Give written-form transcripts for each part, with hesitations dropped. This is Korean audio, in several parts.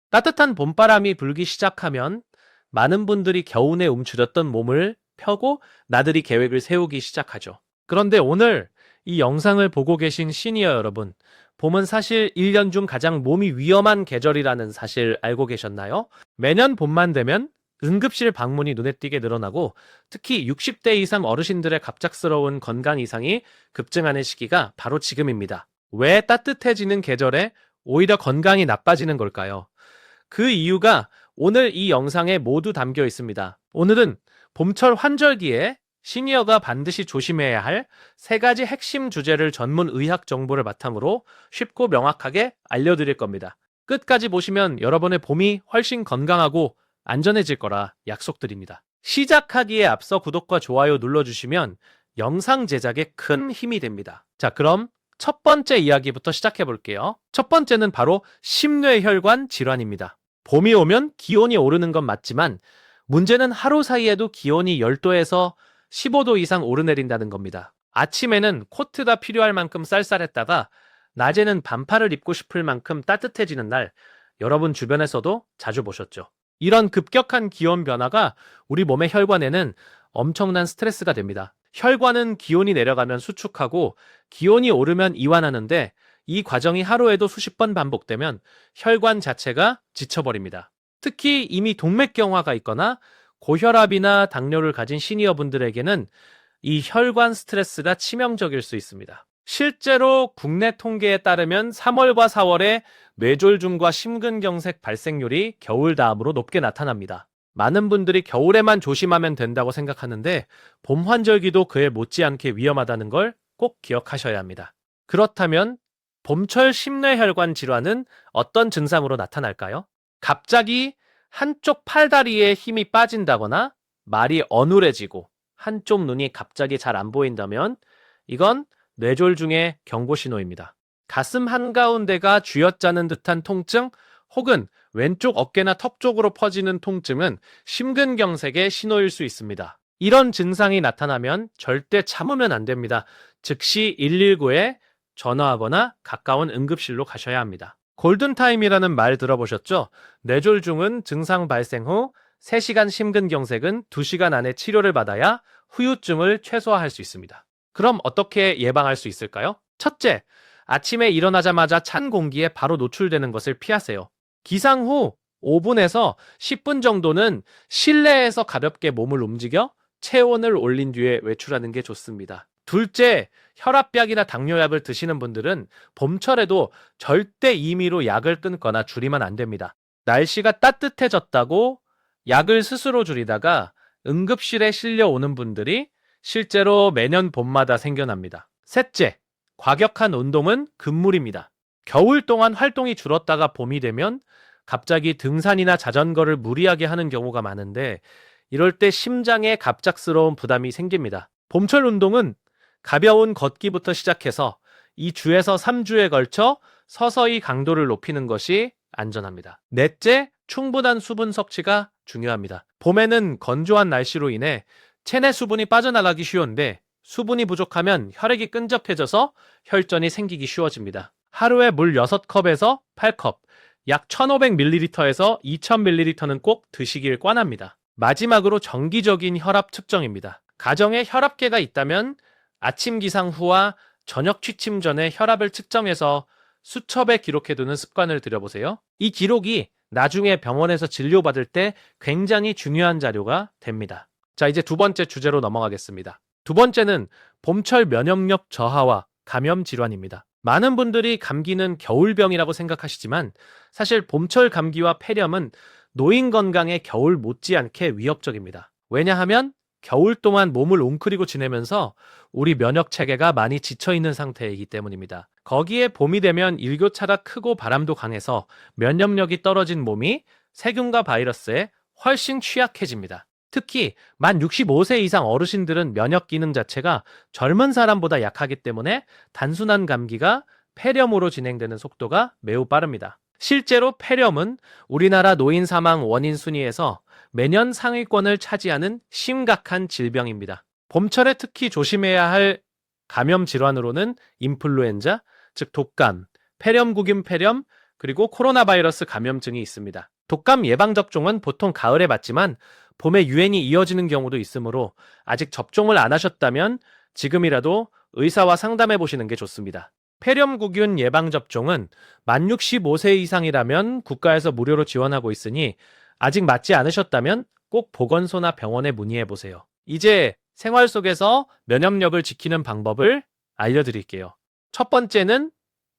따뜻한 봄바람이 불기 시작하면 많은 분들이 겨우내 움츠렸던 몸을 펴고 나들이 계획을 세우기 시작하죠. 그런데 오늘 이 영상을 보고 계신 시니어 여러분, 봄은 사실 1년 중 가장 몸이 위험한 계절이라는 사실 알고 계셨나요? 매년 봄만 되면 응급실 방문이 눈에 띄게 늘어나고 특히 60대 이상 어르신들의 갑작스러운 건강 이상이 급증하는 시기가 바로 지금입니다. 왜 따뜻해지는 계절에 오히려 건강이 나빠지는 걸까요? 그 이유가 오늘 이 영상에 모두 담겨 있습니다. 오늘은 봄철 환절기에 시니어가 반드시 조심해야 할 세 가지 핵심 주제를 전문 의학 정보를 바탕으로 쉽고 명확하게 알려드릴 겁니다. 끝까지 보시면 여러분의 봄이 훨씬 건강하고 안전해질 거라 약속드립니다. 시작하기에 앞서 구독과 좋아요 눌러주시면 영상 제작에 큰 힘이 됩니다. 자, 그럼 첫 번째 이야기부터 시작해 볼게요. 첫 번째는 바로 심뇌혈관 질환입니다. 봄이 오면 기온이 오르는 건 맞지만 문제는 하루 사이에도 기온이 10도에서 15도 이상 오르내린다는 겁니다. 아침에는 코트가 필요할 만큼 쌀쌀했다가 낮에는 반팔을 입고 싶을 만큼 따뜻해지는 날, 여러분 주변에서도 자주 보셨죠? 이런 급격한 기온 변화가 우리 몸의 혈관에는 엄청난 스트레스가 됩니다. 혈관은 기온이 내려가면 수축하고 기온이 오르면 이완하는데 이 과정이 하루에도 수십 번 반복되면 혈관 자체가 지쳐버립니다. 특히 이미 동맥경화가 있거나 고혈압이나 당뇨를 가진 시니어분들에게는 이 혈관 스트레스가 치명적일 수 있습니다. 실제로 국내 통계에 따르면 3월과 4월에 뇌졸중과 심근경색 발생률이 겨울 다음으로 높게 나타납니다. 많은 분들이 겨울에만 조심하면 된다고 생각하는데 봄 환절기도 그에 못지않게 위험하다는 걸 꼭 기억하셔야 합니다. 그렇다면 봄철 심뇌혈관 질환은 어떤 증상으로 나타날까요? 갑자기 한쪽 팔다리에 힘이 빠진다거나 말이 어눌해지고 한쪽 눈이 갑자기 잘 안 보인다면 이건 뇌졸중의 경고 신호입니다. 가슴 한가운데가 쥐어짜는 듯한 통증 혹은 왼쪽 어깨나 턱 쪽으로 퍼지는 통증은 심근경색의 신호일 수 있습니다. 이런 증상이 나타나면 절대 참으면 안 됩니다. 즉시 119에 전화하거나 가까운 응급실로 가셔야 합니다. 골든타임이라는 말 들어보셨죠? 뇌졸중은 증상 발생 후 3시간, 심근경색은 2시간 안에 치료를 받아야 후유증을 최소화할 수 있습니다. 그럼 어떻게 예방할 수 있을까요? 첫째, 아침에 일어나자마자 찬 공기에 바로 노출되는 것을 피하세요. 기상 후 5분에서 10분 정도는 실내에서 가볍게 몸을 움직여 체온을 올린 뒤에 외출하는 게 좋습니다. 둘째, 혈압약이나 당뇨약을 드시는 분들은 봄철에도 절대 임의로 약을 끊거나 줄이면 안 됩니다. 날씨가 따뜻해졌다고 약을 스스로 줄이다가 응급실에 실려오는 분들이 실제로 매년 봄마다 생겨납니다. 셋째, 과격한 운동은 금물입니다. 겨울 동안 활동이 줄었다가 봄이 되면 갑자기 등산이나 자전거를 무리하게 하는 경우가 많은데 이럴 때 심장에 갑작스러운 부담이 생깁니다. 봄철 운동은 가벼운 걷기부터 시작해서 2주에서 3주에 걸쳐 서서히 강도를 높이는 것이 안전합니다. 넷째, 충분한 수분 섭취가 중요합니다. 봄에는 건조한 날씨로 인해 체내 수분이 빠져나가기 쉬운데 수분이 부족하면 혈액이 끈적해져서 혈전이 생기기 쉬워집니다. 하루에 물 6컵에서 8컵, 약 1500ml에서 2000ml는 꼭 드시길 권합니다. 마지막으로 정기적인 혈압 측정입니다. 가정에 혈압계가 있다면 아침 기상 후와 저녁 취침 전에 혈압을 측정해서 수첩에 기록해두는 습관을 들여보세요. 이 기록이 나중에 병원에서 진료받을 때 굉장히 중요한 자료가 됩니다. 자, 이제 두 번째 주제로 넘어가겠습니다. 두 번째는 봄철 면역력 저하와 감염 질환입니다. 많은 분들이 감기는 겨울병이라고 생각하시지만 사실 봄철 감기와 폐렴은 노인 건강에 겨울 못지않게 위협적입니다. 왜냐하면 겨울 동안 몸을 웅크리고 지내면서 우리 면역 체계가 많이 지쳐있는 상태이기 때문입니다. 거기에 봄이 되면 일교차가 크고 바람도 강해서 면역력이 떨어진 몸이 세균과 바이러스에 훨씬 취약해집니다. 특히 만 65세 이상 어르신들은 면역 기능 자체가 젊은 사람보다 약하기 때문에 단순한 감기가 폐렴으로 진행되는 속도가 매우 빠릅니다. 실제로 폐렴은 우리나라 노인 사망 원인 순위에서 매년 상위권을 차지하는 심각한 질병입니다. 봄철에 특히 조심해야 할 감염 질환으로는 인플루엔자, 즉 독감, 폐렴구균 폐렴, 그리고 코로나 바이러스 감염증이 있습니다. 독감 예방접종은 보통 가을에 맞지만 봄에 유행이 이어지는 경우도 있으므로 아직 접종을 안 하셨다면 지금이라도 의사와 상담해 보시는 게 좋습니다. 폐렴구균 예방접종은 만 65세 이상이라면 국가에서 무료로 지원하고 있으니 아직 맞지 않으셨다면 꼭 보건소나 병원에 문의해 보세요. 이제 생활 속에서 면역력을 지키는 방법을 알려드릴게요. 첫 번째는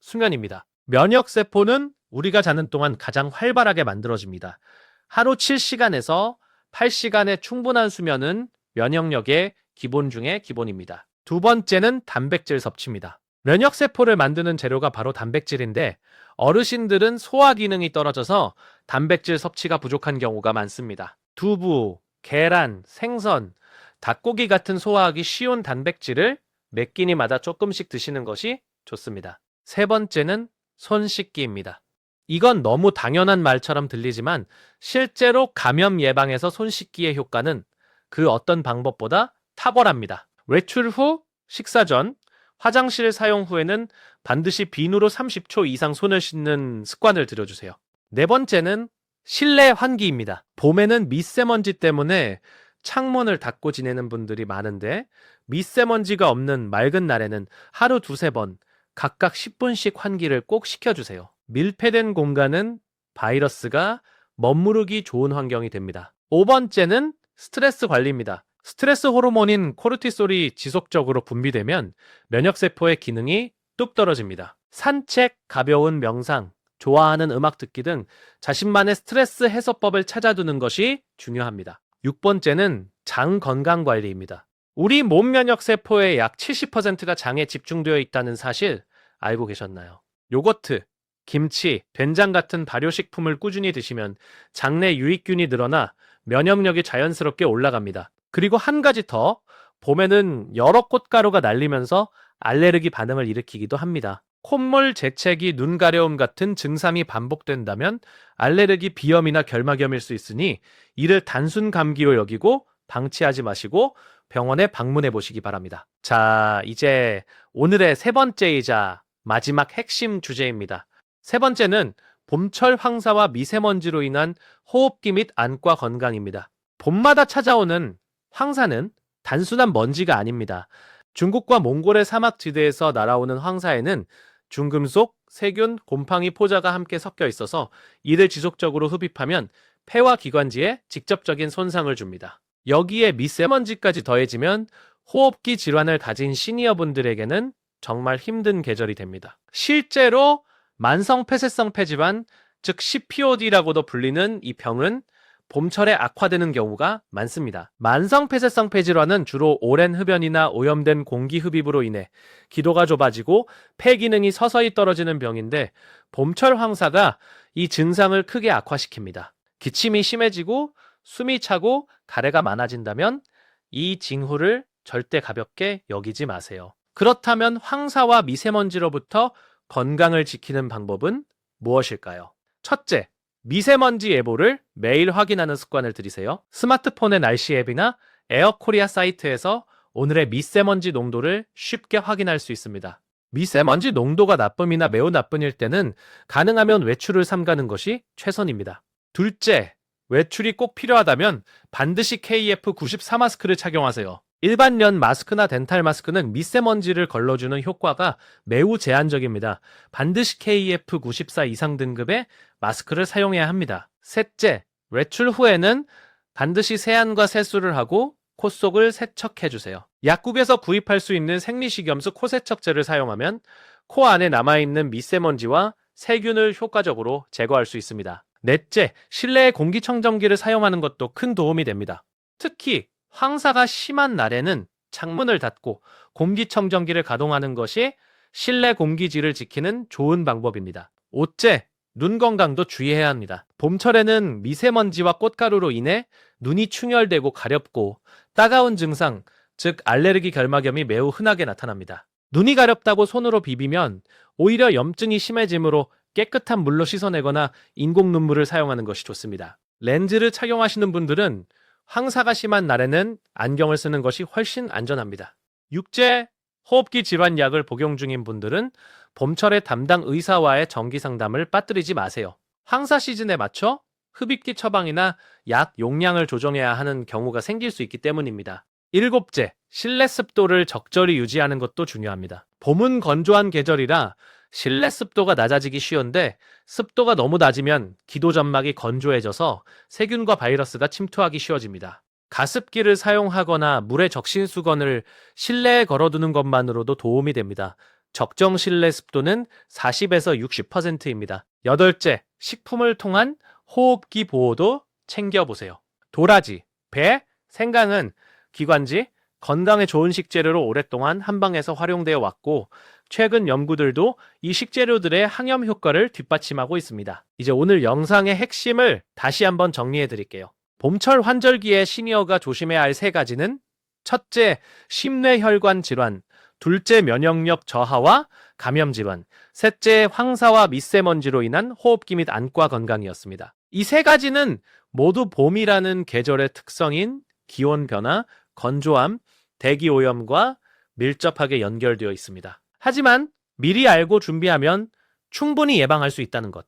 수면입니다. 면역세포는 우리가 자는 동안 가장 활발하게 만들어집니다. 하루 7시간에서 8시간의 충분한 수면은 면역력의 기본 중에 기본입니다. 두 번째는 단백질 섭취입니다. 면역세포를 만드는 재료가 바로 단백질인데 어르신들은 소화 기능이 떨어져서 단백질 섭취가 부족한 경우가 많습니다. 두부, 계란, 생선, 닭고기 같은 소화하기 쉬운 단백질을 몇 끼니마다 조금씩 드시는 것이 좋습니다. 세 번째는 손 씻기입니다. 이건 너무 당연한 말처럼 들리지만 실제로 감염 예방에서 손 씻기의 효과는 그 어떤 방법보다 탁월합니다. 외출 후, 식사 전, 화장실 사용 후에는 반드시 비누로 30초 이상 손을 씻는 습관을 들여주세요. 네 번째는 실내 환기입니다. 봄에는 미세먼지 때문에 창문을 닫고 지내는 분들이 많은데 미세먼지가 없는 맑은 날에는 하루 두세 번 각각 10분씩 환기를 꼭 시켜주세요. 밀폐된 공간은 바이러스가 머무르기 좋은 환경이 됩니다. 5번째는 스트레스 관리입니다. 스트레스 호르몬인 코르티솔이 지속적으로 분비되면 면역세포의 기능이 뚝 떨어집니다. 산책, 가벼운 명상, 좋아하는 음악 듣기 등 자신만의 스트레스 해소법을 찾아두는 것이 중요합니다. 6번째는 장 건강 관리입니다. 우리 몸 면역세포의 약 70%가 장에 집중되어 있다는 사실 알고 계셨나요? 요거트, 김치, 된장 같은 발효식품을 꾸준히 드시면 장내 유익균이 늘어나 면역력이 자연스럽게 올라갑니다. 그리고 한 가지 더, 봄에는 여러 꽃가루가 날리면서 알레르기 반응을 일으키기도 합니다. 콧물, 재채기, 눈 가려움 같은 증상이 반복된다면 알레르기 비염이나 결막염일 수 있으니 이를 단순 감기로 여기고 방치하지 마시고 병원에 방문해 보시기 바랍니다. 자, 이제 오늘의 세 번째이자 마지막 핵심 주제입니다. 세 번째는 봄철 황사와 미세먼지로 인한 호흡기 및 안과 건강입니다. 봄마다 찾아오는 황사는 단순한 먼지가 아닙니다. 중국과 몽골의 사막지대에서 날아오는 황사에는 중금속, 세균, 곰팡이, 포자가 함께 섞여 있어서 이를 지속적으로 흡입하면 폐와 기관지에 직접적인 손상을 줍니다. 여기에 미세먼지까지 더해지면 호흡기 질환을 가진 시니어분들에게는 정말 힘든 계절이 됩니다. 실제로 만성 폐쇄성 폐질환, 즉 CPOD라고도 불리는 이 병은 봄철에 악화되는 경우가 많습니다. 만성 폐쇄성 폐질환은 주로 오랜 흡연이나 오염된 공기 흡입으로 인해 기도가 좁아지고 폐 기능이 서서히 떨어지는 병인데 봄철 황사가 이 증상을 크게 악화시킵니다. 기침이 심해지고 숨이 차고 가래가 많아진다면 이 징후를 절대 가볍게 여기지 마세요. 그렇다면 황사와 미세먼지로부터 건강을 지키는 방법은 무엇일까요? 첫째, 미세먼지 예보를 매일 확인하는 습관을 들이세요. 스마트폰의 날씨 앱이나 에어코리아 사이트에서 오늘의 미세먼지 농도를 쉽게 확인할 수 있습니다. 미세먼지 농도가 나쁨이나 매우 나쁨일 때는 가능하면 외출을 삼가는 것이 최선입니다. 둘째, 외출이 꼭 필요하다면 반드시 KF94 마스크를 착용하세요. 일반연 마스크나 덴탈 마스크는 미세먼지를 걸러주는 효과가 매우 제한적입니다. 반드시 KF94 이상 등급의 마스크를 사용해야 합니다. 셋째, 외출 후에는 반드시 세안과 세수를 하고 코 속을 세척해주세요. 약국에서 구입할 수 있는 생리식염수 코세척제를 사용하면 코 안에 남아있는 미세먼지와 세균을 효과적으로 제거할 수 있습니다. 넷째, 실내에 공기청정기를 사용하는 것도 큰 도움이 됩니다. 특히 황사가 심한 날에는 창문을 닫고 공기청정기를 가동하는 것이 실내 공기질을 지키는 좋은 방법입니다. 오째, 눈 건강도 주의해야 합니다. 봄철에는 미세먼지와 꽃가루로 인해 눈이 충혈되고 가렵고 따가운 증상, 즉 알레르기 결막염이 매우 흔하게 나타납니다. 눈이 가렵다고 손으로 비비면 오히려 염증이 심해지므로 깨끗한 물로 씻어내거나 인공 눈물을 사용하는 것이 좋습니다. 렌즈를 착용하시는 분들은 황사가 심한 날에는 안경을 쓰는 것이 훨씬 안전합니다. 육째, 호흡기 질환 약을 복용 중인 분들은 봄철에 담당 의사와의 정기 상담을 빠뜨리지 마세요. 황사 시즌에 맞춰 흡입기 처방이나 약 용량을 조정해야 하는 경우가 생길 수 있기 때문입니다. 일곱째, 실내 습도를 적절히 유지하는 것도 중요합니다. 봄은 건조한 계절이라 실내 습도가 낮아지기 쉬운데 습도가 너무 낮으면 기도 점막이 건조해져서 세균과 바이러스가 침투하기 쉬워집니다. 가습기를 사용하거나 물에 적신 수건을 실내에 걸어두는 것만으로도 도움이 됩니다. 적정 실내 습도는 40에서 60%입니다. 여덟째, 식품을 통한 호흡기 보호도 챙겨보세요. 도라지, 배, 생강은 기관지, 건강에 좋은 식재료로 오랫동안 한방에서 활용되어 왔고 최근 연구들도 이 식재료들의 항염 효과를 뒷받침하고 있습니다. 이제 오늘 영상의 핵심을 다시 한번 정리해 드릴게요. 봄철 환절기에 시니어가 조심해야 할 세 가지는 첫째, 심뇌혈관 질환, 둘째, 면역력 저하와 감염 질환, 셋째, 황사와 미세먼지로 인한 호흡기 및 안과 건강이었습니다. 이 세 가지는 모두 봄이라는 계절의 특성인 기온 변화, 건조함, 대기 오염과 밀접하게 연결되어 있습니다. 하지만 미리 알고 준비하면 충분히 예방할 수 있다는 것.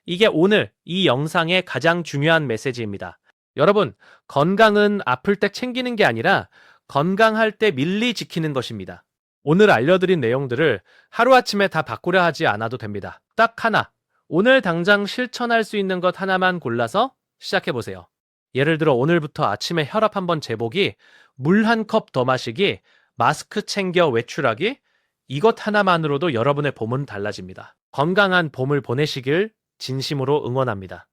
이게 오늘 이 영상의 가장 중요한 메시지입니다. 여러분, 건강은 아플 때 챙기는 게 아니라 건강할 때 밀리 지키는 것입니다. 오늘 알려드린 내용들을 하루아침에 다 바꾸려 하지 않아도 됩니다. 딱 하나, 오늘 당장 실천할 수 있는 것 하나만 골라서 시작해보세요. 예를 들어 오늘부터 아침에 혈압 한번 재보기, 물 한 컵 더 마시기, 마스크 챙겨 외출하기, 이것 하나만으로도 여러분의 봄은 달라집니다. 건강한 봄을 보내시길 진심으로 응원합니다.